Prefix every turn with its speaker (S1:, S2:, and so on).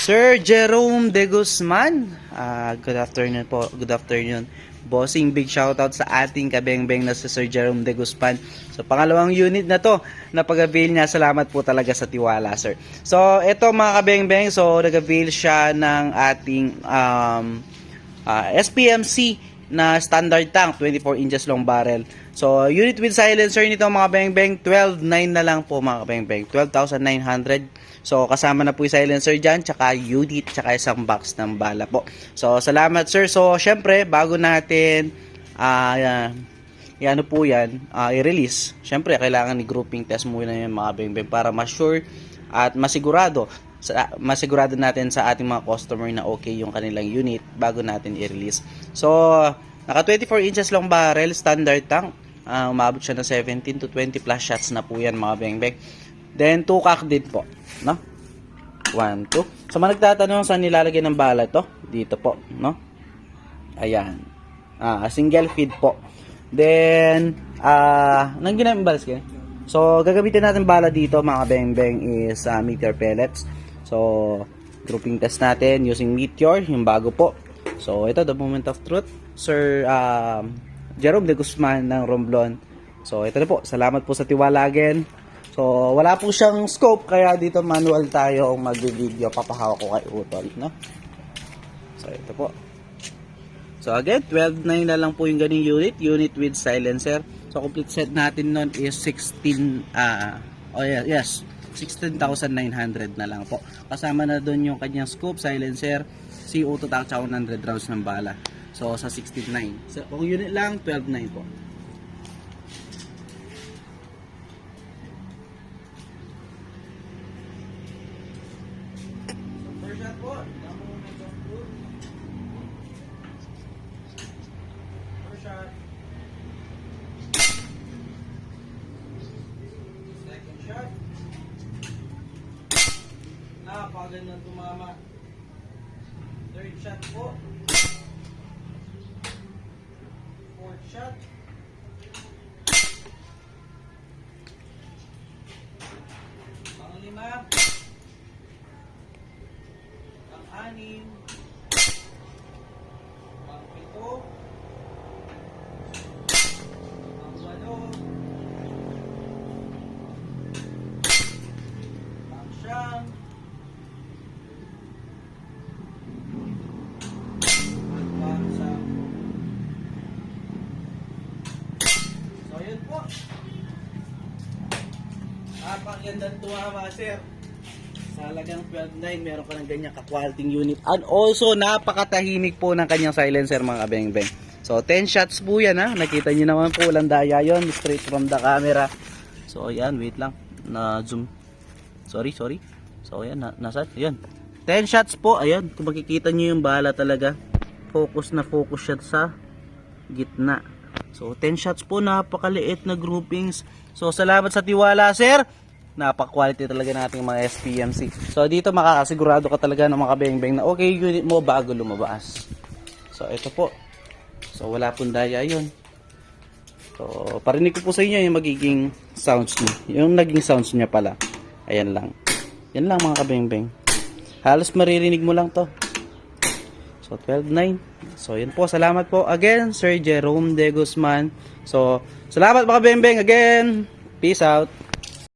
S1: Sir Jerome De Guzman. Good afternoon po. Good afternoon. Bossing, big shoutout sa ating kabengbeng na si Sir Jerome De Guzman. So, pangalawang unit na to na pag-avail niya. Salamat po talaga sa tiwala, sir. So, ito mga kabengbeng. So, nag-avail siya ng ating SPMC na standard tank, 24 inches long barrel. So, unit with silencer nito mga bengbeng, 12.9 na lang po mga bengbeng, 12,900. So, kasama na po yung silencer dyan, tsaka unit, tsaka isang box ng bala po. So, salamat sir. So, syempre, bago natin ano po yan, i-release, syempre, kailangan i-grouping test muna yan mga bengbeng para ma-sure at masigurado natin sa ating mga customer na okay yung kanilang unit bago natin i-release. So, naka 24 inches long barrel, standard tank. Umabot siya ng 17 to 20 plus shots na po yan mga bengbeng. Then, 2 cock din po. No? 1, 2. So, nagtatanong saan nilalagay ng bala to? Dito po. No? Ayan. Single feed po. Then, nang ginamit balas kayo? So, gagamitin natin bala dito mga bengbeng is Meteor pellets. So, grouping test natin using Meteor, yung bago po. So, ito, the moment of truth. Sir Jerome De Guzman ng Romblon. So, ito na po. Salamat po sa tiwala again. So, wala po siyang scope, kaya dito manual tayo ang mag-video. Papahawak ko kay Utol, no? So, ito po. So, again, 12.9 na lang po yung ganing unit with silencer. So, complete set natin nun is 16,900 na lang po. Kasama na doon yung kanyang scope, silencer, CO2 tank, 100 rounds ng bala. So, sa 16.9. So, kung unit lang, 12.9 po. First shot po. First shot. Second shot. Napakagandang tumama. Third shot po. Fourth shot. Pang-lima. Pang-anim. Pang-pito. Pang-walo. Pang-siyam. So, yun po. Napakagandang tumama, sir. Sa halagang 12.9, meron ka ng ganyang ka-quality unit. And also, napakatahimik po ng kanyang silencer, mga kabengbeng. So, 10 shots po yan, ha. Nakita nyo naman po, walang daya yun. Straight from the camera. So, ayan, wait lang. Na-zoom. Sorry. So, ayan, nasa, ayan. 10 shots po, ayan. Kung makikita nyo yung bala talaga. Focus siya sa gitna. So, 10 shots po, napakaliit na groupings. So, salamat sa tiwala, sir. Napaka-quality talaga nating mga SPMC. So, dito makakasigurado ka talaga ng mga kabengbeng na okay unit mo bago lumabas. So, ito po. So, wala pong daya yun. So, parinig ko po sa inyo yung magiging sounds niya. Yung naging sounds niya pala. Ayan lang. Yan lang mga kabengbeng. Halos maririnig mo lang to. So, 12.9. So, yun po. Salamat po again, Sir Jerome De Guzman. So, salamat mga bembeng again. Peace out.